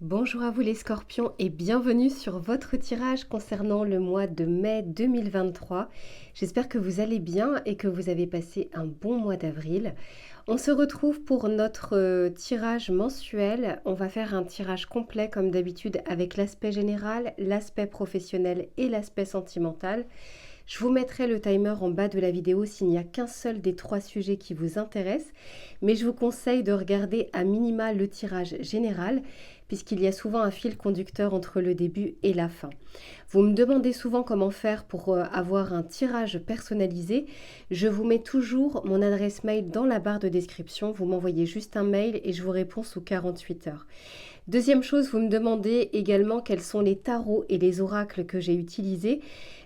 Bonjour à vous les scorpions et bienvenue sur votre tirage concernant le mois de mai 2023. J'espère que vous allez bien et que vous avez passé un bon mois d'avril. On se retrouve pour notre tirage mensuel. On va faire un tirage complet comme d'habitude avec l'aspect général, l'aspect professionnel et l'aspect sentimental. Je vous mettrai le timer en bas de la vidéo s'il n'y a qu'un seul des trois sujets qui vous intéressent, mais je vous conseille de regarder à minima le tirage général puisqu'il y a souvent un fil conducteur entre le début et la fin. Vous me demandez souvent comment faire pour avoir un tirage personnalisé. Je vous mets toujours mon adresse mail dans la barre de description. Vous m'envoyez juste un mail et je vous réponds sous 48 heures. Deuxième chose, vous me demandez également quels sont les tarots et les oracles que j'ai utilisés.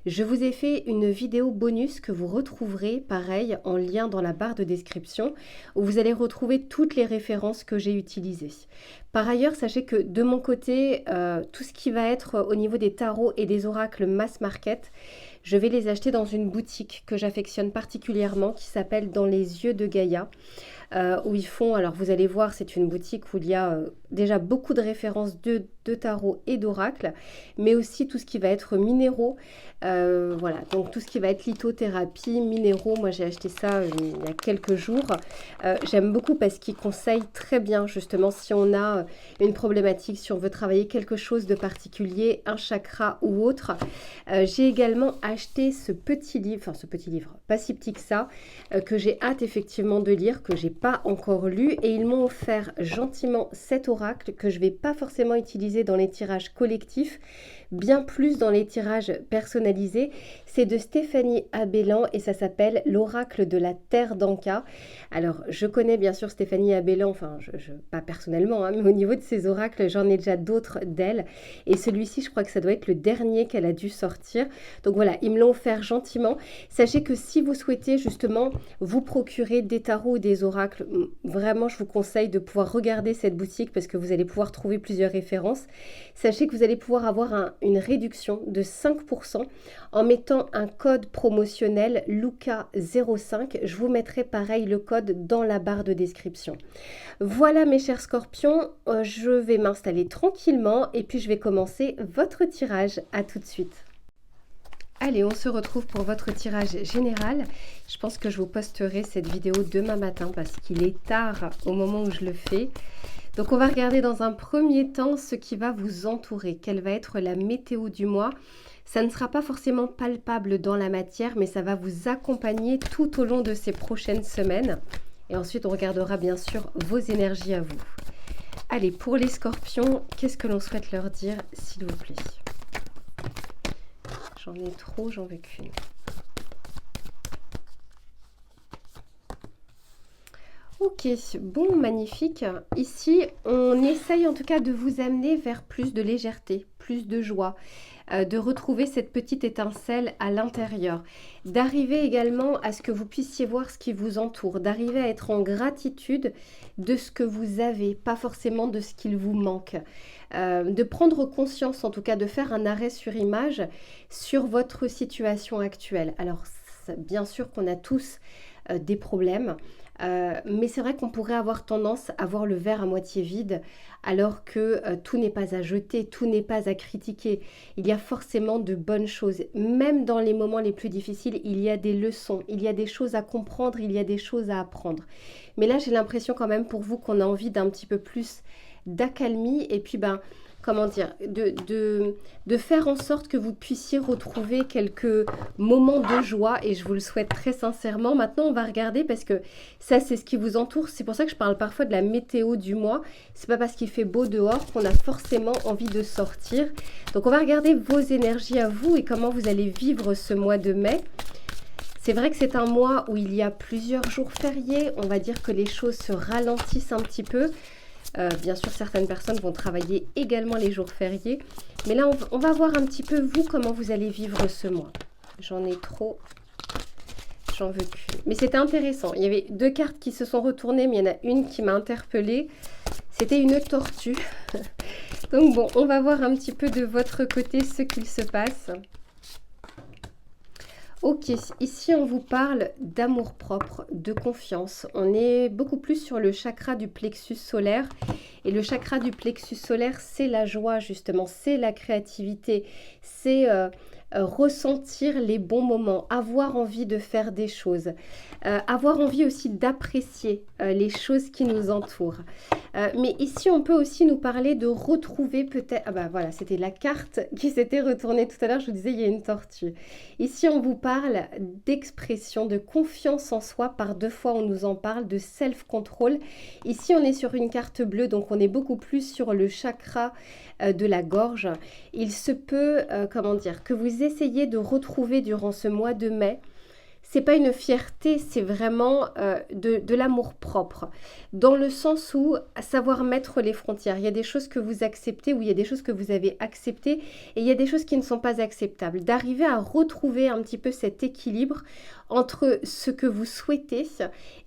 Je vous ai fait une vidéo bonus que vous retrouverez, pareil, en lien dans la barre de description, où vous allez retrouver toutes les références que j'ai utilisées. Par ailleurs, sachez que de mon côté, tout ce qui va être au niveau des tarots et des oracles mass market, je vais les acheter dans une boutique que j'affectionne particulièrement qui s'appelle Dans les yeux de Gaïa. Où ils font, alors vous allez voir, c'est une boutique où il y a déjà beaucoup de références de tarot et d'oracle, mais aussi tout ce qui va être minéraux, voilà, donc tout ce qui va être lithothérapie, minéraux, moi j'ai acheté ça il y a quelques jours, j'aime beaucoup parce qu'ils conseillent très bien justement si on a une problématique, si on veut travailler quelque chose de particulier, un chakra ou autre. J'ai également acheté ce petit livre, pas si petit que ça, que j'ai hâte effectivement de lire, que j'ai pas encore lu, et ils m'ont offert gentiment cet oracle que je vais pas forcément utiliser dans les tirages collectifs, bien plus dans les tirages personnalisés. C'est de Stéphanie Abellan et ça s'appelle l'oracle de la terre d'Anka. Alors je connais bien sûr Stéphanie Abellan, enfin pas personnellement, hein, mais au niveau de ses oracles j'en ai déjà d'autres d'elle, et celui-ci je crois que ça doit être le dernier qu'elle a dû sortir. Donc voilà, ils me l'ont offert gentiment. Sachez que si vous souhaitez justement vous procurer des tarots ou des oracles, vraiment je vous conseille de pouvoir regarder cette boutique parce que vous allez pouvoir trouver plusieurs références. Sachez que vous allez pouvoir avoir une réduction de 5% en mettant un code promotionnel Luca05. Je vous mettrai pareil le code dans la barre de description. Voilà mes chers scorpions, je vais m'installer tranquillement et puis je vais commencer votre tirage. À tout de suite. Allez, on se retrouve pour votre tirage général. Je pense que je vous posterai cette vidéo demain matin parce qu'il est tard au moment où je le fais. Donc on va regarder dans un premier temps ce qui va vous entourer, quelle va être la météo du mois. Ça ne sera pas forcément palpable dans la matière, mais ça va vous accompagner tout au long de ces prochaines semaines. Et ensuite, on regardera bien sûr vos énergies à vous. Allez, pour les scorpions, qu'est-ce que l'on souhaite leur dire, s'il vous plaît? J'en ai trop, j'en veux qu'une. Ok, bon, magnifique. Ici, on essaye en tout cas de vous amener vers plus de légèreté, plus de joie, de retrouver cette petite étincelle à l'intérieur, d'arriver également à ce que vous puissiez voir ce qui vous entoure, d'arriver à être en gratitude de ce que vous avez, pas forcément de ce qu'il vous manque. De prendre conscience, en tout cas de faire un arrêt sur image sur votre situation actuelle. Alors, bien sûr qu'on a tous des problèmes, mais c'est vrai qu'on pourrait avoir tendance à voir le verre à moitié vide, alors que tout n'est pas à jeter, tout n'est pas à critiquer. Il y a forcément de bonnes choses. Même dans les moments les plus difficiles, il y a des leçons, il y a des choses à comprendre, il y a des choses à apprendre. Mais là, j'ai l'impression quand même pour vous qu'on a envie d'un petit peu plus d'accalmie et puis comment dire, de faire en sorte que vous puissiez retrouver quelques moments de joie et je vous le souhaite très sincèrement. Maintenant, on va regarder parce que ça, c'est ce qui vous entoure. C'est pour ça que je parle parfois de la météo du mois. C'est pas parce qu'il fait beau dehors qu'on a forcément envie de sortir. Donc, on va regarder vos énergies à vous et comment vous allez vivre ce mois de mai. C'est vrai que c'est un mois où il y a plusieurs jours fériés. On va dire que les choses se ralentissent un petit peu. Bien sûr, certaines personnes vont travailler également les jours fériés. Mais là, on va voir un petit peu, vous, comment vous allez vivre ce mois. J'en ai trop. J'en veux plus. Mais c'était intéressant. Il y avait deux cartes qui se sont retournées, mais il y en a une qui m'a interpellée. C'était une tortue. Donc bon, on va voir un petit peu de votre côté ce qu'il se passe. Ok, ici on vous parle d'amour-propre, de confiance. On est beaucoup plus sur le chakra du plexus solaire. Et le chakra du plexus solaire, c'est la joie justement, c'est la créativité, c'est ressentir les bons moments, avoir envie de faire des choses, avoir envie aussi d'apprécier les choses qui nous entourent. Mais ici, on peut aussi nous parler de retrouver peut-être... Ah bah voilà, c'était la carte qui s'était retournée tout à l'heure. Je vous disais, il y a une tortue. Ici, on vous parle d'expression, de confiance en soi. Par deux fois, on nous en parle, de self-control. Ici, on est sur une carte bleue, donc on est beaucoup plus sur le chakra de la gorge. Il se peut, comment dire, que vous essayiez de retrouver durant ce mois de mai. C'est pas une fierté, c'est vraiment de l'amour propre, dans le sens où savoir mettre les frontières. Il y a des choses que vous acceptez ou il y a des choses que vous avez acceptées et il y a des choses qui ne sont pas acceptables. D'arriver à retrouver un petit peu cet équilibre entre ce que vous souhaitez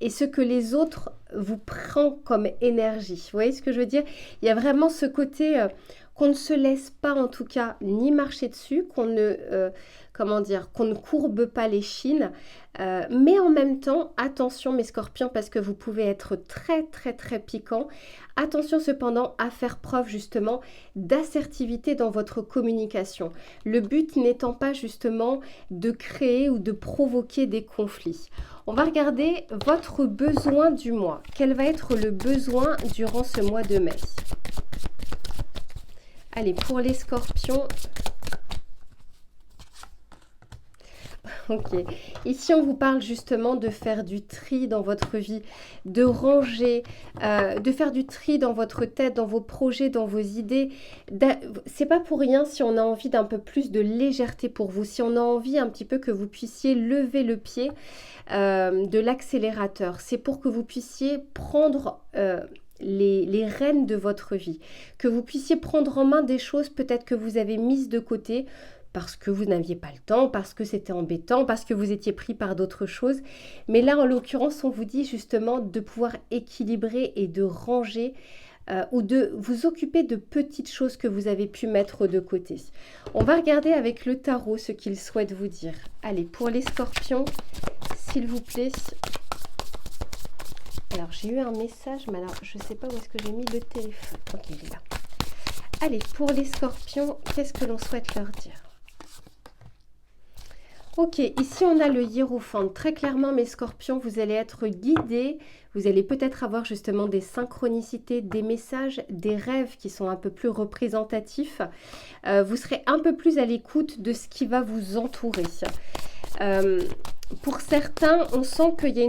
et ce que les autres vous prennent comme énergie. Vous voyez ce que je veux dire? Il y a vraiment ce côté... qu'on ne se laisse pas en tout cas ni marcher dessus, qu'on ne, comment dire, qu'on ne courbe pas les chines, mais en même temps, attention mes scorpions, parce que vous pouvez être très très très piquant. Attention cependant à faire preuve justement d'assertivité dans votre communication. Le but n'étant pas justement de créer ou de provoquer des conflits. On va regarder votre besoin du mois. Quel va être le besoin durant ce mois de mai? Allez, pour les scorpions, ok. Ici, on vous parle justement de faire du tri dans votre vie, de ranger, de faire du tri dans votre tête, dans vos projets, dans vos idées. C'est pas pour rien si on a envie d'un peu plus de légèreté pour vous, si on a envie un petit peu que vous puissiez lever le pied de l'accélérateur. C'est pour que vous puissiez prendre... les rênes de votre vie, que vous puissiez prendre en main des choses peut-être que vous avez mises de côté parce que vous n'aviez pas le temps, parce que c'était embêtant, parce que vous étiez pris par d'autres choses. Mais là, en l'occurrence, on vous dit justement de pouvoir équilibrer et de ranger ou de vous occuper de petites choses que vous avez pu mettre de côté. On va regarder avec le tarot ce qu'il souhaite vous dire. Allez, pour les scorpions, s'il vous plaît... Alors, j'ai eu un message, mais alors, je ne sais pas où est-ce que j'ai mis le téléphone. Ok, il est là. Allez, pour les scorpions, qu'est-ce que l'on souhaite leur dire? Ok, ici, on a le hiérophant. Très clairement, mes scorpions, vous allez être guidés. Vous allez peut-être avoir justement des synchronicités, des messages, des rêves qui sont un peu plus représentatifs. Vous serez un peu plus à l'écoute de ce qui va vous entourer. Pour certains, on sent qu'il y a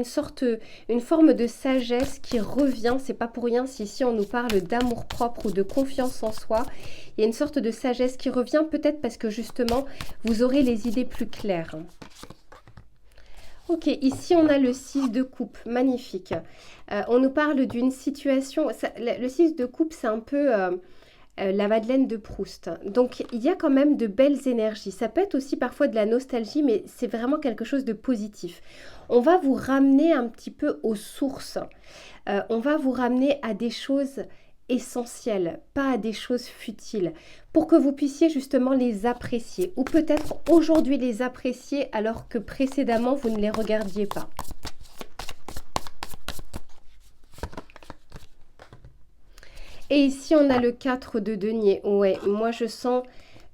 une forme de sagesse qui revient. C'est pas pour rien si ici on nous parle d'amour propre ou de confiance en soi. Il y a une sorte de sagesse qui revient, peut-être parce que justement, vous aurez les idées plus claires. Ok, ici on a le 6 de coupe, magnifique. On nous parle d'une situation, le 6 de coupe c'est un peu... la Madeleine de Proust. Donc, il y a quand même de belles énergies. Ça peut être aussi parfois de la nostalgie, mais c'est vraiment quelque chose de positif. On va vous ramener un petit peu aux sources. On va vous ramener à des choses essentielles, pas à des choses futiles, pour que vous puissiez justement les apprécier. Ou peut-être aujourd'hui les apprécier alors que précédemment, vous ne les regardiez pas. Et ici, on a le 4 de denier. Ouais, moi, je sens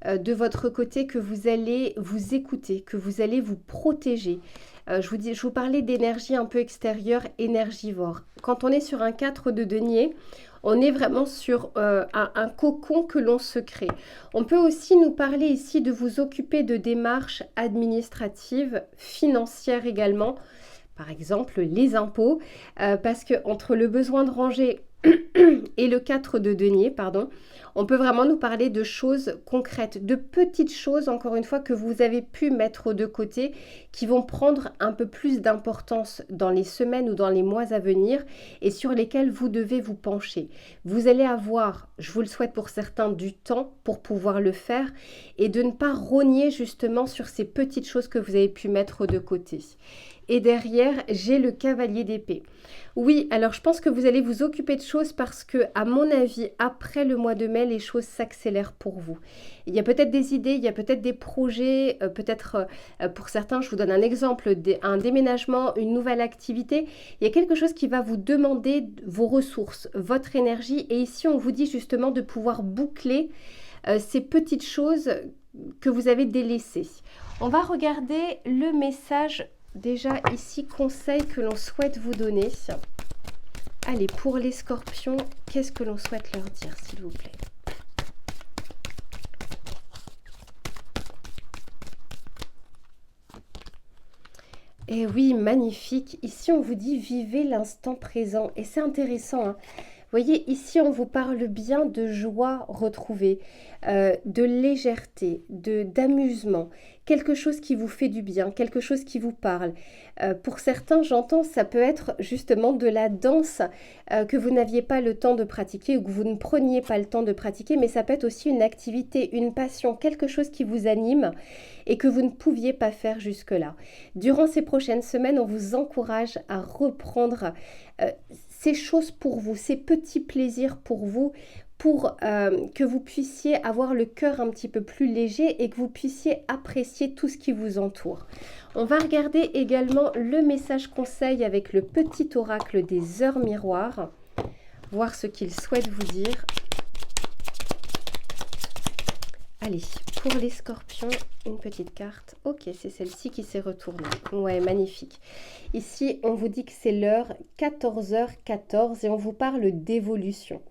de votre côté que vous allez vous écouter, que vous allez vous protéger. Je vous parlais d'énergie un peu extérieure, énergivore. Quand on est sur un 4 de denier, on est vraiment sur un cocon que l'on se crée. On peut aussi nous parler ici de vous occuper de démarches administratives, financières également. Par exemple, les impôts, parce que entre le besoin de ranger et le 4 de denier, pardon, on peut vraiment nous parler de choses concrètes, de petites choses, encore une fois, que vous avez pu mettre de côté, qui vont prendre un peu plus d'importance dans les semaines ou dans les mois à venir et sur lesquelles vous devez vous pencher. Vous allez avoir, je vous le souhaite pour certains, du temps pour pouvoir le faire et de ne pas rogner justement sur ces petites choses que vous avez pu mettre de côté. Et derrière, j'ai le cavalier d'épée. Oui, alors je pense que vous allez vous occuper de choses parce que, à mon avis, après le mois de mai, les choses s'accélèrent pour vous. Il y a peut-être des idées, il y a peut-être des projets, peut-être pour certains, je vous donne un exemple, un déménagement, une nouvelle activité. Il y a quelque chose qui va vous demander vos ressources, votre énergie. Et ici, on vous dit justement de pouvoir boucler ces petites choses que vous avez délaissées. On va regarder le message déjà ici, conseil que l'on souhaite vous donner. Allez, pour les scorpions, qu'est-ce que l'on souhaite leur dire, s'il vous plaît? Et oui, magnifique. Ici, on vous dit vivez l'instant présent. Et c'est intéressant, hein. Vous voyez, ici, on vous parle bien de joie retrouvée, de légèreté, d'amusement, quelque chose qui vous fait du bien, quelque chose qui vous parle. Pour certains, j'entends, ça peut être justement de la danse que vous n'aviez pas le temps de pratiquer ou que vous ne preniez pas le temps de pratiquer, mais ça peut être aussi une activité, une passion, quelque chose qui vous anime et que vous ne pouviez pas faire jusque-là. Durant ces prochaines semaines, on vous encourage à reprendre ces choses pour vous, ces petits plaisirs pour vous, pour que vous puissiez avoir le cœur un petit peu plus léger et que vous puissiez apprécier tout ce qui vous entoure. On va regarder également le message conseil avec le petit oracle des heures miroirs, voir ce qu'il souhaite vous dire. Allez, pour les scorpions, une petite carte. Ok, c'est celle-ci qui s'est retournée. Ouais, magnifique. Ici, on vous dit que c'est l'heure 14h14 et on vous parle d'évolution.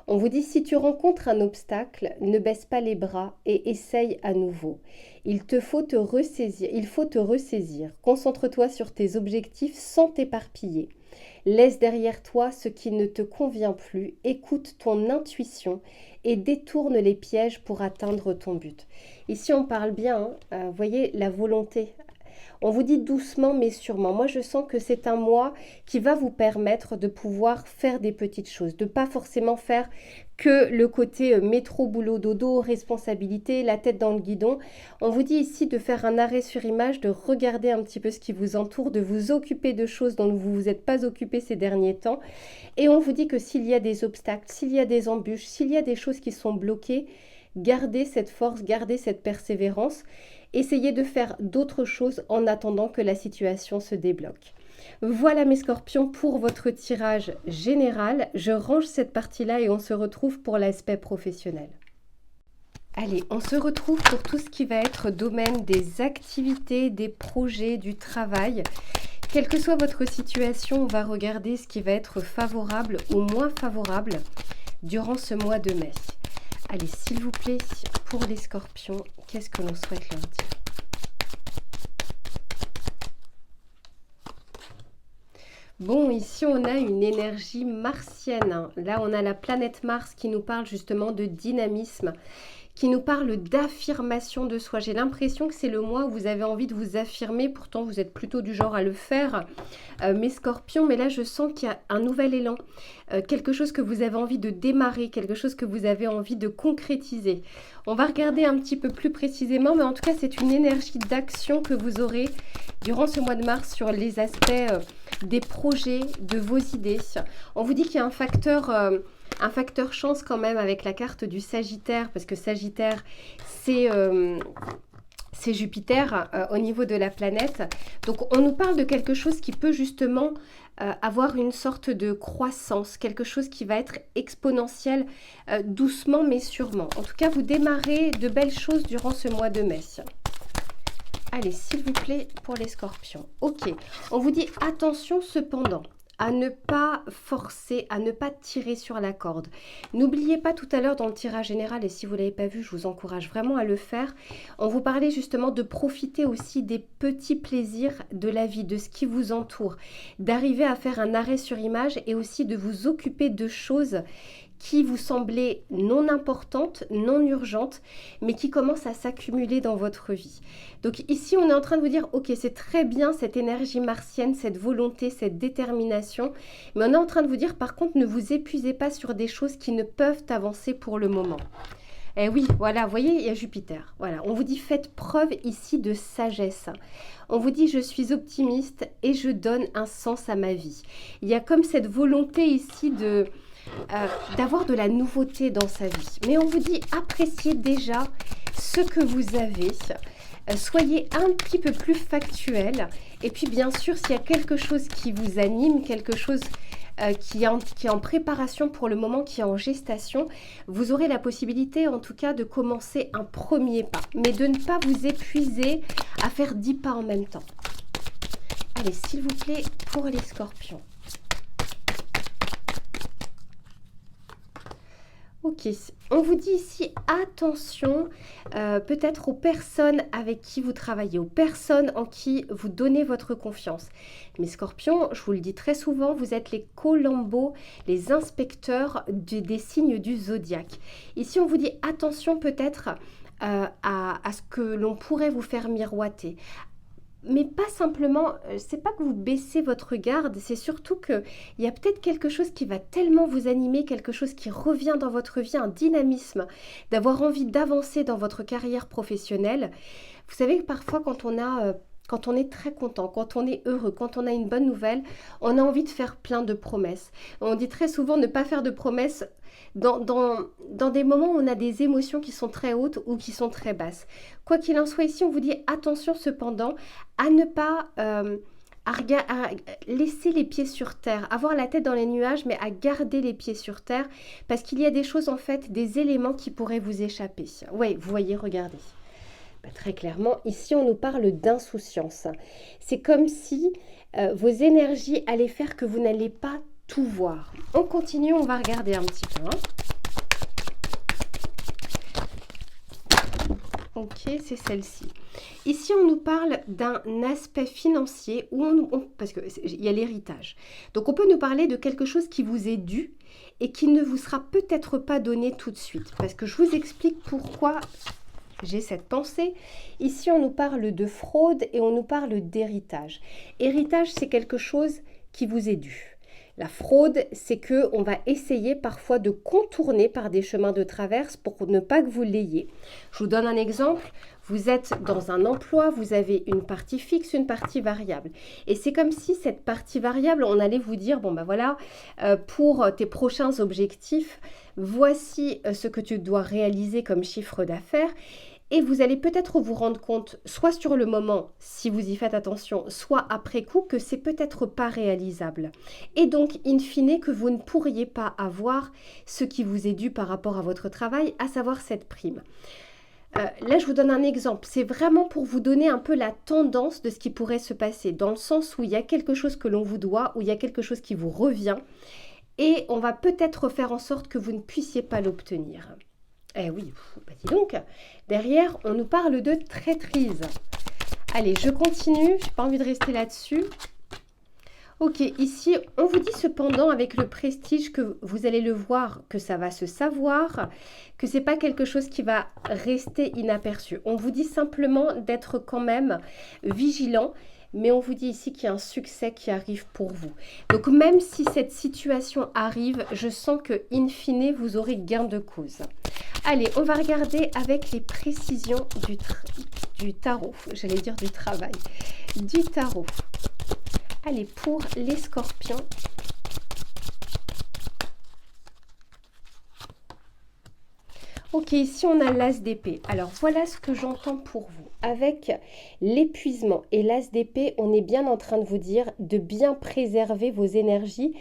On vous dit si tu rencontres un obstacle, ne baisse pas les bras et essaye à nouveau. Il faut te ressaisir. Concentre-toi sur tes objectifs sans t'éparpiller. Laisse derrière toi ce qui ne te convient plus, écoute ton intuition et détourne les pièges pour atteindre ton but. Ici, on parle bien, hein, vous voyez, la volonté. On vous dit doucement mais sûrement. Moi, je sens que c'est un mois qui va vous permettre de pouvoir faire des petites choses, de pas forcément faire que le côté métro, boulot, dodo, responsabilité, la tête dans le guidon. On vous dit ici de faire un arrêt sur image, de regarder un petit peu ce qui vous entoure, de vous occuper de choses dont vous ne vous êtes pas occupé ces derniers temps. Et on vous dit que s'il y a des obstacles, s'il y a des embûches, s'il y a des choses qui sont bloquées, gardez cette force, gardez cette persévérance. Essayez de faire d'autres choses en attendant que la situation se débloque. Voilà mes scorpions pour votre tirage général. Je range cette partie-là et on se retrouve pour l'aspect professionnel. Allez, on se retrouve pour tout ce qui va être domaine des activités, des projets, du travail. Quelle que soit votre situation, on va regarder ce qui va être favorable ou moins favorable durant ce mois de mai. Allez, s'il vous plaît, pour les scorpions, qu'est-ce que l'on souhaite leur dire? Bon, ici, on a une énergie martienne. Là, on a la planète Mars qui nous parle justement de dynamisme, qui nous parle d'affirmation de soi. J'ai l'impression que c'est le mois où vous avez envie de vous affirmer, pourtant vous êtes plutôt du genre à le faire, mes scorpions, mais là je sens qu'il y a un nouvel élan, quelque chose que vous avez envie de démarrer, quelque chose que vous avez envie de concrétiser. On va regarder un petit peu plus précisément, mais en tout cas c'est une énergie d'action que vous aurez durant ce mois de mars sur les aspects des projets, de vos idées. On vous dit qu'il y a un facteur chance quand même avec la carte du Sagittaire, parce que Sagittaire, c'est Jupiter au niveau de la planète. Donc on nous parle de quelque chose qui peut justement avoir une sorte de croissance, quelque chose qui va être exponentiel doucement mais sûrement. En tout cas, vous démarrez de belles choses durant ce mois de mai. Allez, s'il vous plaît, pour les scorpions. Ok, on vous dit attention cependant à ne pas forcer, à ne pas tirer sur la corde. N'oubliez pas tout à l'heure dans le tirage général, et si vous ne l'avez pas vu, je vous encourage vraiment à le faire, on vous parlait justement de profiter aussi des petits plaisirs de la vie, de ce qui vous entoure, d'arriver à faire un arrêt sur image et aussi de vous occuper de choses qui vous semblaient non importantes, non urgentes, mais qui commencent à s'accumuler dans votre vie. Donc ici, on est en train de vous dire, ok, c'est très bien cette énergie martienne, cette volonté, cette détermination, mais on est en train de vous dire, par contre, ne vous épuisez pas sur des choses qui ne peuvent avancer pour le moment. Eh oui, voilà, vous voyez, il y a Jupiter. Voilà, on vous dit faites preuve ici de sagesse. On vous dit je suis optimiste et je donne un sens à ma vie. Il y a comme cette volonté ici d'avoir de la nouveauté dans sa vie. Mais on vous dit appréciez déjà ce que vous avez. Soyez un petit peu plus factuel. Et puis bien sûr, s'il y a quelque chose qui vous anime, quelque chose qui est en préparation pour le moment, qui est en gestation, vous aurez la possibilité en tout cas de commencer un premier pas, mais de ne pas vous épuiser à faire 10 pas en même temps. Allez, s'il vous plaît, pour les scorpions. Ok, on vous dit ici attention peut-être aux personnes avec qui vous travaillez, aux personnes en qui vous donnez votre confiance. Mes scorpions, je vous le dis très souvent, vous êtes les Columbo, les inspecteurs des signes du zodiaque. Ici, on vous dit attention peut-être à ce que l'on pourrait vous faire miroiter. Mais pas simplement, c'est pas que vous baissez votre garde, c'est surtout qu'il y a peut-être quelque chose qui va tellement vous animer, quelque chose qui revient dans votre vie, un dynamisme, d'avoir envie d'avancer dans votre carrière professionnelle. Vous savez que parfois quand on est très content, quand on est heureux, quand on a une bonne nouvelle, on a envie de faire plein de promesses. On dit très souvent ne pas faire de promesses dans des moments où on a des émotions qui sont très hautes ou qui sont très basses. Quoi qu'il en soit, ici, on vous dit attention cependant à ne pas à laisser les pieds sur terre, avoir la tête dans les nuages, mais à garder les pieds sur terre, parce qu'il y a des choses, en fait, des éléments qui pourraient vous échapper. Oui, vous voyez, regardez. Très clairement, ici, on nous parle d'insouciance. C'est comme si vos énergies allaient faire que vous n'allez pas tout voir. On continue, on va regarder un petit peu. Ok, c'est celle-ci. Ici, on nous parle d'un aspect financier où parce qu'il y a l'héritage. Donc, on peut nous parler de quelque chose qui vous est dû et qui ne vous sera peut-être pas donné tout de suite. Parce que je vous explique pourquoi j'ai cette pensée. Ici, on nous parle de fraude et on nous parle d'héritage. Héritage, c'est quelque chose qui vous est dû. La fraude, c'est qu'on va essayer parfois de contourner par des chemins de traverse pour ne pas que vous l'ayez. Je vous donne un exemple. Vous êtes dans un emploi, vous avez une partie fixe, une partie variable. Et c'est comme si cette partie variable, on allait vous dire, bon ben voilà, pour tes prochains objectifs, voici ce que tu dois réaliser comme chiffre d'affaires. Et vous allez peut-être vous rendre compte, soit sur le moment, si vous y faites attention, soit après coup, que c'est peut-être pas réalisable. Et donc, in fine, que vous ne pourriez pas avoir ce qui vous est dû par rapport à votre travail, à savoir cette prime. Là, je vous donne un exemple. C'est vraiment pour vous donner un peu la tendance de ce qui pourrait se passer, dans le sens où il y a quelque chose que l'on vous doit, où il y a quelque chose qui vous revient, et on va peut-être faire en sorte que vous ne puissiez pas l'obtenir. Eh oui, bah dis donc, derrière, on nous parle de traîtrise. Allez, je continue, je n'ai pas envie de rester là-dessus. Ok, ici, on vous dit cependant avec le prestige que vous allez le voir, que ça va se savoir, que ce n'est pas quelque chose qui va rester inaperçu. On vous dit simplement d'être quand même vigilant, mais on vous dit ici qu'il y a un succès qui arrive pour vous. Donc même si cette situation arrive, je sens que in fine, vous aurez gain de cause. Allez, on va regarder avec les précisions du tarot, j'allais dire du travail, du tarot. Allez, pour les scorpions. Ok, ici on a l'as d'épée. Alors voilà ce que j'entends pour vous. Avec l'épuisement et l'as d'épée, on est bien en train de vous dire de bien préserver vos énergies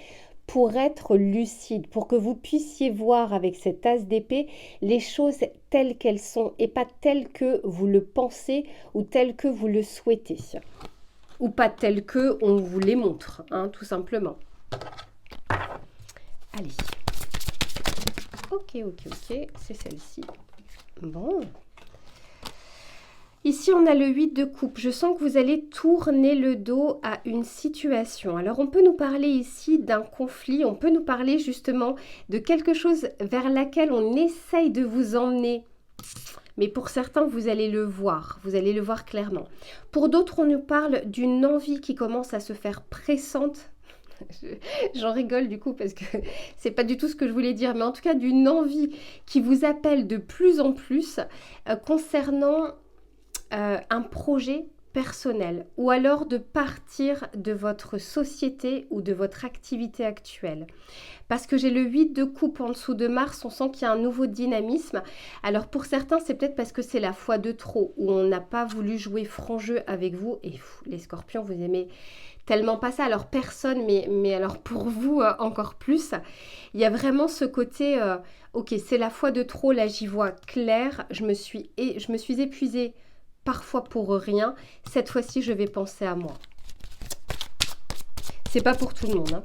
pour être lucide, pour que vous puissiez voir avec cet as d'épée les choses telles qu'elles sont et pas telles que vous le pensez ou telles que vous le souhaitez. Ou pas telles que on vous les montre, hein, tout simplement. Allez. Ok, c'est celle-ci. Bon. Ici, on a le 8 de coupe. Je sens que vous allez tourner le dos à une situation. Alors, on peut nous parler ici d'un conflit. On peut nous parler justement de quelque chose vers laquelle on essaye de vous emmener. Mais pour certains, vous allez le voir clairement. Pour d'autres, on nous parle d'une envie qui commence à se faire pressante. J'en rigole du coup parce que c'est pas du tout ce que je voulais dire, mais en tout cas d'une envie qui vous appelle de plus en plus concernant un projet personnel ou alors de partir de votre société ou de votre activité actuelle. Parce que j'ai le 8 de coupe en dessous de Mars, on sent qu'il y a un nouveau dynamisme. Alors pour certains, c'est peut-être parce que c'est la fois de trop, où on n'a pas voulu jouer franc jeu avec vous. Et les scorpions, vous aimez tellement pas ça. Alors personne, mais alors pour vous encore plus. Il y a vraiment ce côté, ok, c'est la fois de trop, là j'y vois clair. Je me suis épuisée parfois pour rien. Cette fois-ci, je vais penser à moi. C'est pas pour tout le monde, hein.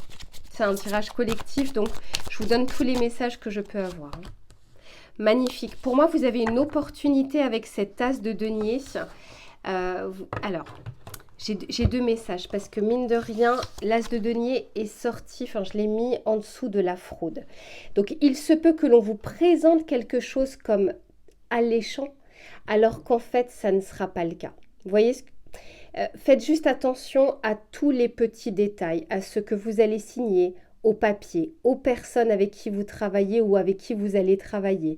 C'est un tirage collectif, donc je vous donne tous les messages que je peux avoir. Magnifique. Pour moi, vous avez une opportunité avec cette as de denier. Alors, j'ai deux messages parce que mine de rien, l'as de denier est sorti, enfin je l'ai mis en dessous de la fraude. Donc, il se peut que l'on vous présente quelque chose comme alléchant, alors qu'en fait, ça ne sera pas le cas. Vous voyez ce que... Faites juste attention à tous les petits détails, à ce que vous allez signer, aux papiers, aux personnes avec qui vous travaillez ou avec qui vous allez travailler,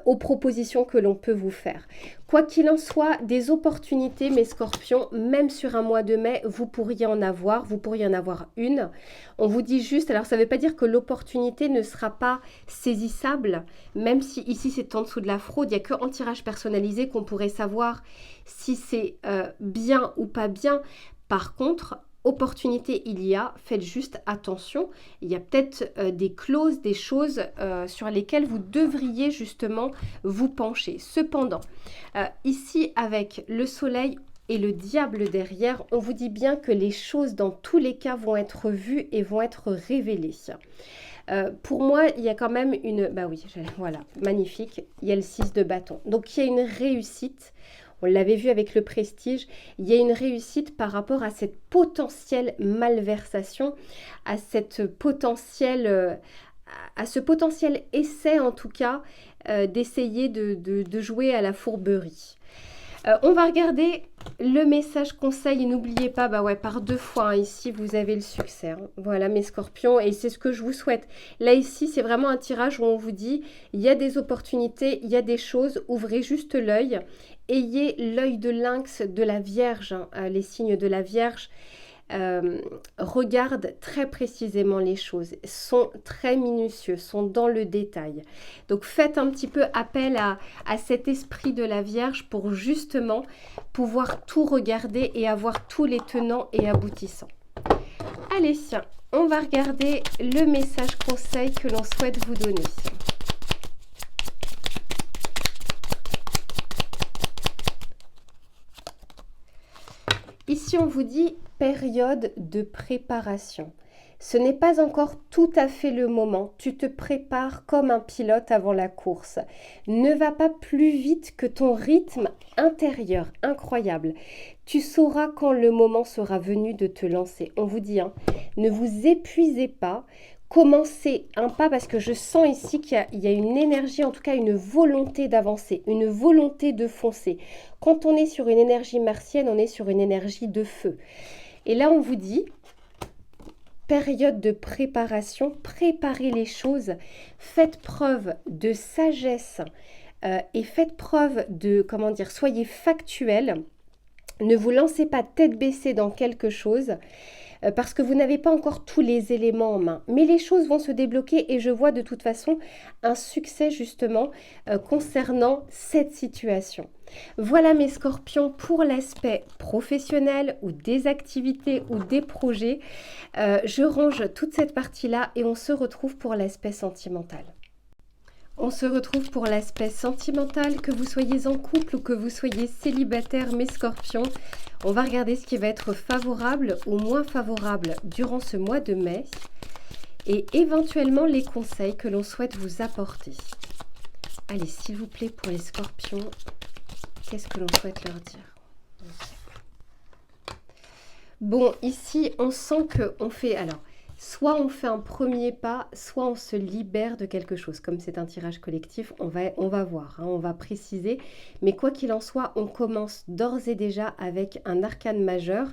aux propositions que l'on peut vous faire. Quoi qu'il en soit, des opportunités, mes scorpions, même sur un mois de mai, vous pourriez en avoir une. On vous dit juste, alors ça ne veut pas dire que l'opportunité ne sera pas saisissable, même si ici c'est en dessous de la fraude, il n'y a qu'en tirage personnalisé qu'on pourrait savoir si c'est bien ou pas bien. Par contre, opportunité il y a, faites juste attention, il y a peut-être des clauses, des choses sur lesquelles vous devriez justement vous pencher. Cependant, ici avec le soleil et le diable derrière, on vous dit bien que les choses dans tous les cas vont être vues et vont être révélées. Pour moi, il y a quand même une... Bah oui, voilà, magnifique, il y a le 6 de bâton. Donc il y a une réussite. On l'avait vu avec le prestige, il y a une réussite par rapport à cette potentielle malversation, à ce potentiel essai en tout cas, d'essayer de jouer à la fourberie. On va regarder le message conseil et n'oubliez pas, bah ouais, par 2 fois, hein, ici vous avez le succès. Hein. Voilà mes scorpions et c'est ce que je vous souhaite. Là ici c'est vraiment un tirage où on vous dit, il y a des opportunités, il y a des choses, ouvrez juste l'œil. Ayez l'œil de lynx de la Vierge, hein, les signes de la Vierge. Regardent très précisément les choses, sont très minutieux, sont dans le détail. Donc faites un petit peu appel à cet esprit de la Vierge pour justement pouvoir tout regarder et avoir tous les tenants et aboutissants. Allez, on va regarder le message conseil que l'on souhaite vous donner. Ici, on vous dit période de préparation. Ce n'est pas encore tout à fait le moment. Tu te prépares comme un pilote avant la course. Ne va pas plus vite que ton rythme intérieur. Incroyable. Tu sauras quand le moment sera venu de te lancer. On vous dit, hein, ne vous épuisez pas. Commencez un pas parce que je sens ici qu'il y a une énergie, en tout cas une volonté d'avancer, une volonté de foncer. Quand on est sur une énergie martienne, on est sur une énergie de feu. Et là, on vous dit, période de préparation, préparez les choses, faites preuve de sagesse et faites preuve de, comment dire, soyez factuel. Ne vous lancez pas tête baissée dans quelque chose. Parce que vous n'avez pas encore tous les éléments en main. Mais les choses vont se débloquer et je vois de toute façon un succès justement concernant cette situation. Voilà mes scorpions pour l'aspect professionnel ou des activités ou des projets. Je range toute cette partie-là et on se retrouve pour l'aspect sentimental. On se retrouve pour l'aspect sentimental, que vous soyez en couple ou que vous soyez célibataire, mes scorpions. On va regarder ce qui va être favorable ou moins favorable durant ce mois de mai et éventuellement les conseils que l'on souhaite vous apporter. Allez, s'il vous plaît, pour les scorpions, qu'est-ce que l'on souhaite leur dire? Bon, ici, on sent qu'on fait... Alors, soit on fait un premier pas, soit on se libère de quelque chose. Comme c'est un tirage collectif, on va voir, hein, on va préciser. Mais quoi qu'il en soit, on commence d'ores et déjà avec un arcane majeur,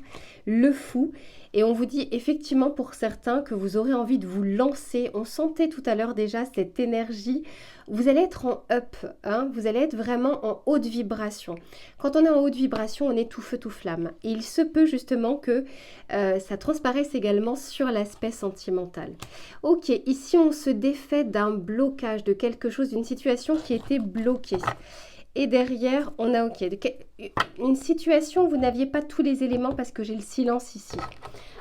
le fou. Et on vous dit effectivement pour certains que vous aurez envie de vous lancer. On sentait tout à l'heure déjà cette énergie. Vous allez être en up, hein, vous allez être vraiment en haute vibration. Quand on est en haute vibration, on est tout feu, tout flamme. Et il se peut justement que ça transparaisse également sur l'aspect sentimental. Ok, ici on se défait d'un blocage, de quelque chose, d'une situation qui était bloquée. Et derrière, on a ok, une situation où vous n'aviez pas tous les éléments parce que j'ai le silence ici.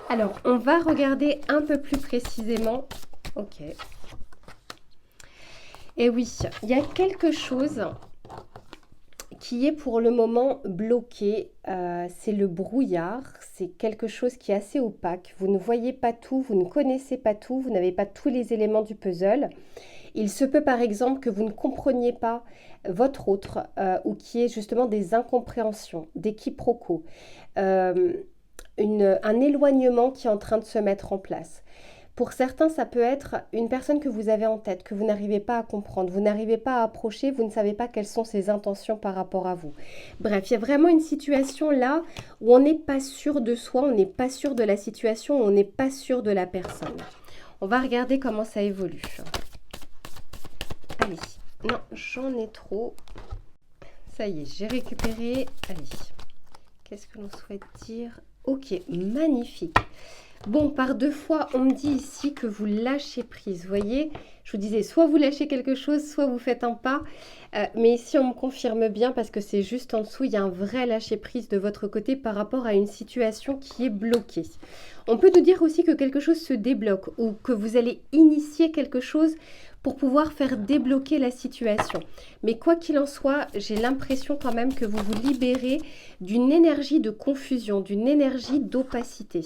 Alors, on va regarder un peu plus précisément. Ok. Et oui, il y a quelque chose qui est pour le moment bloqué. C'est le brouillard. C'est quelque chose qui est assez opaque. Vous ne voyez pas tout, vous ne connaissez pas tout, vous n'avez pas tous les éléments du puzzle. Il se peut par exemple que vous ne compreniez pas votre autre ou qu'il y ait justement des incompréhensions, des quiproquos, un éloignement qui est en train de se mettre en place. Pour certains, ça peut être une personne que vous avez en tête, que vous n'arrivez pas à comprendre, vous n'arrivez pas à approcher, vous ne savez pas quelles sont ses intentions par rapport à vous. Bref, il y a vraiment une situation là où on n'est pas sûr de soi, on n'est pas sûr de la situation, on n'est pas sûr de la personne. On va regarder comment ça évolue. Allez, non, j'en ai trop. Ça y est, j'ai récupéré. Allez, qu'est-ce que l'on souhaite dire? Ok, magnifique. Bon, par deux fois, on me dit ici que vous lâchez prise. Vous voyez, je vous disais, soit vous lâchez quelque chose, soit vous faites un pas. Mais ici, on me confirme bien parce que c'est juste en dessous, il y a un vrai lâcher prise de votre côté par rapport à une situation qui est bloquée. On peut nous dire aussi que quelque chose se débloque ou que vous allez initier quelque chose pour pouvoir faire débloquer la situation. Mais quoi qu'il en soit, j'ai l'impression quand même que vous vous libérez d'une énergie de confusion, d'une énergie d'opacité.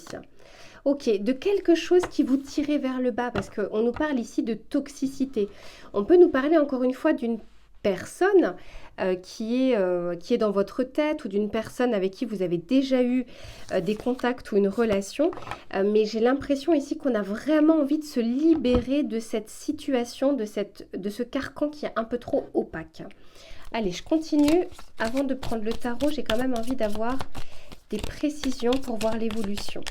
Ok, de quelque chose qui vous tirait vers le bas, parce qu'on nous parle ici de toxicité. On peut nous parler encore une fois d'une personne qui est dans votre tête ou d'une personne avec qui vous avez déjà eu des contacts ou une relation. Mais j'ai l'impression ici qu'on a vraiment envie de se libérer de cette situation, de ce carcan qui est un peu trop opaque. Allez, je continue. Avant de prendre le tarot, j'ai quand même envie d'avoir des précisions pour voir l'évolution.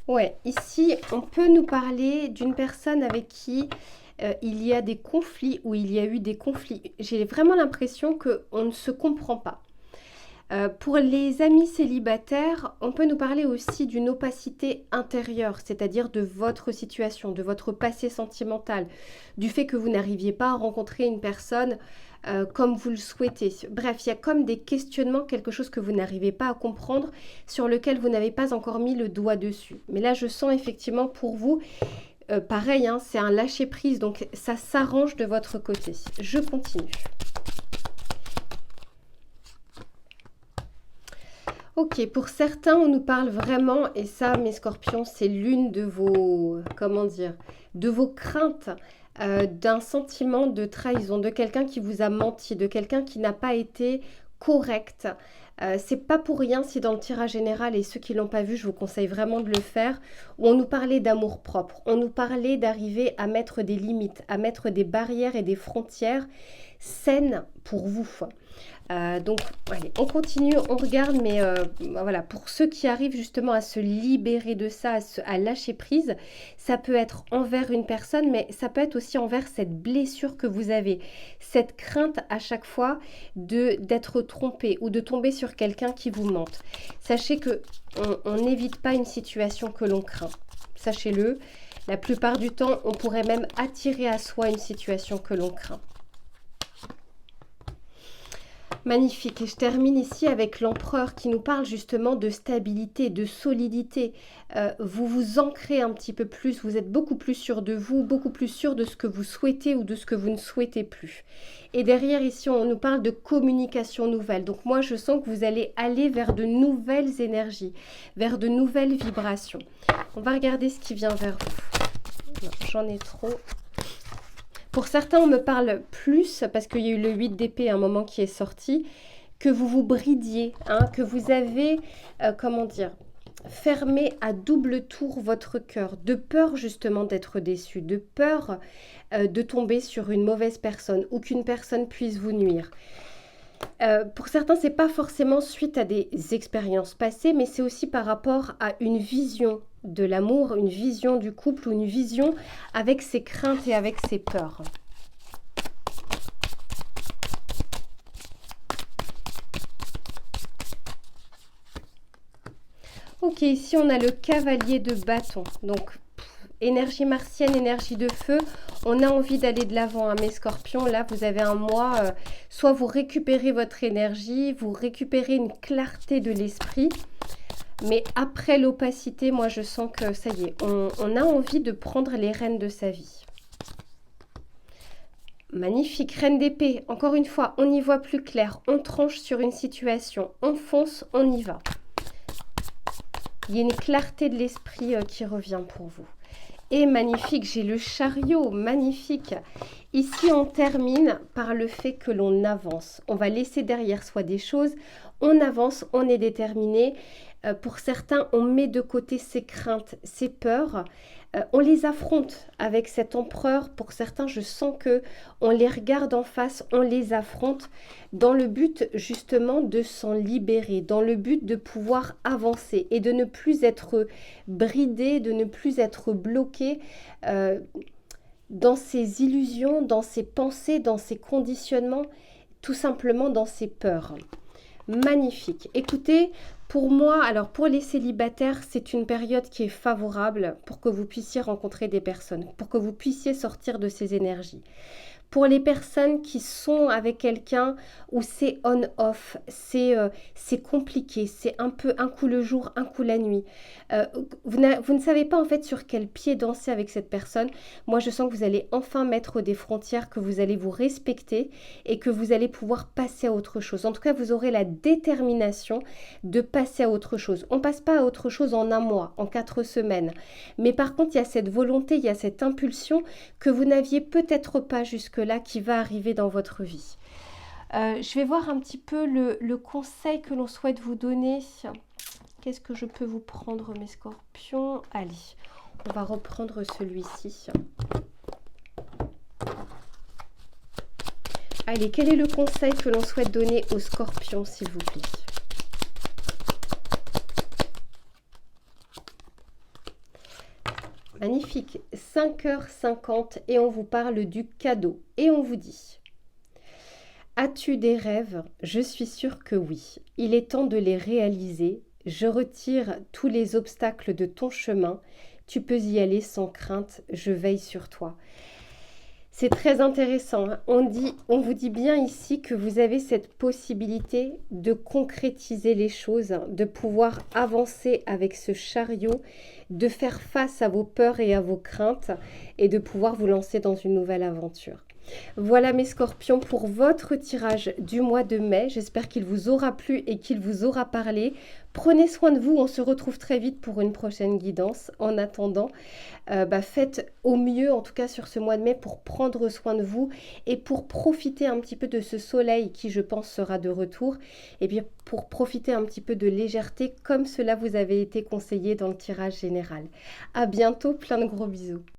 Ouais, ici, on peut nous parler d'une personne avec qui il y a des conflits ou il y a eu des conflits. J'ai vraiment l'impression qu'on ne se comprend pas. Pour les amis célibataires, on peut nous parler aussi d'une opacité intérieure, c'est-à-dire de votre situation, de votre passé sentimental, du fait que vous n'arriviez pas à rencontrer une personne comme vous le souhaitez. Bref, il y a comme des questionnements, quelque chose que vous n'arrivez pas à comprendre, sur lequel vous n'avez pas encore mis le doigt dessus. Mais là, je sens effectivement pour vous, pareil, hein, c'est un lâcher-prise, donc ça s'arrange de votre côté. Je continue. Ok, pour certains, on nous parle vraiment, et ça, mes scorpions, c'est l'une de vos, comment dire, de vos craintes, d'un sentiment de trahison, de quelqu'un qui vous a menti, de quelqu'un qui n'a pas été correct. C'est pas pour rien si dans le tirage général, et ceux qui l'ont pas vu, je vous conseille vraiment de le faire, où on nous parlait d'amour propre, on nous parlait d'arriver à mettre des limites, à mettre des barrières et des frontières saines pour vous. Donc, allez, on continue, on regarde, mais voilà, pour ceux qui arrivent justement à se libérer de ça, à lâcher prise, ça peut être envers une personne, mais ça peut être aussi envers cette blessure que vous avez, cette crainte à chaque fois d'être trompé ou de tomber sur quelqu'un qui vous mente. Sachez que on n'évite pas une situation que l'on craint, sachez-le, la plupart du temps, on pourrait même attirer à soi une situation que l'on craint. Magnifique. Et je termine ici avec l'empereur qui nous parle justement de stabilité, de solidité. Vous vous ancrez un petit peu plus, vous êtes beaucoup plus sûr de vous, beaucoup plus sûr de ce que vous souhaitez ou de ce que vous ne souhaitez plus. Et derrière ici, on nous parle de communication nouvelle. Donc moi, je sens que vous allez aller vers de nouvelles énergies, vers de nouvelles vibrations. On va regarder ce qui vient vers vous. J'en ai trop. Pour certains, on me parle plus, parce qu'il y a eu le 8 d'épée à un moment qui est sorti, que vous vous bridiez, hein, que vous avez, comment dire, fermé à double tour votre cœur, de peur justement d'être déçu, de peur de tomber sur une mauvaise personne ou qu'une personne puisse vous nuire. Pour certains, c'est pas forcément suite à des expériences passées, mais c'est aussi par rapport à une vision de l'amour, une vision du couple ou une vision avec ses craintes et avec ses peurs. Ok, ici on a le cavalier de bâton. Donc, énergie martienne, énergie de feu. On a envie d'aller de l'avant, hein, mes scorpions. Là, vous avez un mois, soit vous récupérez votre énergie, vous récupérez une clarté de l'esprit. Mais après l'opacité, moi, je sens que ça y est, on a envie de prendre les rênes de sa vie. Magnifique, reine d'épée. Encore une fois, on y voit plus clair. On tranche sur une situation. On fonce, on y va. Il y a une clarté de l'esprit qui revient pour vous. Et magnifique, j'ai le chariot, magnifique. Ici, on termine par le fait que l'on avance. On va laisser derrière soi des choses. On avance, on est déterminé. Pour certains, on met de côté ses craintes, ses peurs. On les affronte avec cet empereur. Pour certains, je sens que on les regarde en face, on les affronte dans le but justement de s'en libérer, dans le but de pouvoir avancer et de ne plus être bridé, de ne plus être bloqué dans ses illusions, dans ses pensées, dans ses conditionnements, tout simplement dans ses peurs. Magnifique. Écoutez, pour moi, alors pour les célibataires, c'est une période qui est favorable pour que vous puissiez rencontrer des personnes, pour que vous puissiez sortir de ces énergies. Pour les personnes qui sont avec quelqu'un où c'est on-off, c'est compliqué, c'est un peu un coup le jour, un coup la nuit. Vous ne savez pas en fait sur quel pied danser avec cette personne. Moi, je sens que vous allez enfin mettre des frontières, que vous allez vous respecter et que vous allez pouvoir passer à autre chose. En tout cas, vous aurez la détermination de passer à autre chose. On ne passe pas à autre chose en un mois, en 4 semaines. Mais par contre, il y a cette volonté, il y a cette impulsion que vous n'aviez peut-être pas jusque-là qui va arriver dans votre vie. Je vais voir un petit peu le conseil que l'on souhaite vous donner. Qu'est-ce que je peux vous prendre, mes scorpions? Allez, on va reprendre celui-ci. Allez, quel est le conseil que l'on souhaite donner aux scorpions, s'il vous plaît? Magnifique, 5h50 et on vous parle du cadeau. Et on vous dit, as-tu des rêves? Je suis sûre que oui. Il est temps de les réaliser. Je retire tous les obstacles de ton chemin. Tu peux y aller sans crainte. Je veille sur toi. C'est très intéressant. Hein. On vous dit bien ici que vous avez cette possibilité de concrétiser les choses, de pouvoir avancer avec ce chariot, de faire face à vos peurs et à vos craintes et de pouvoir vous lancer dans une nouvelle aventure. Voilà mes scorpions pour votre tirage du mois de mai. J'espère qu'il vous aura plu et qu'il vous aura parlé. Prenez soin de vous, on se retrouve très vite pour une prochaine guidance. En attendant, faites au mieux en tout cas sur ce mois de mai pour prendre soin de vous et pour profiter un petit peu de ce soleil qui je pense sera de retour et bien pour profiter un petit peu de légèreté comme cela vous avait été conseillé dans le tirage général. À bientôt, plein de gros bisous.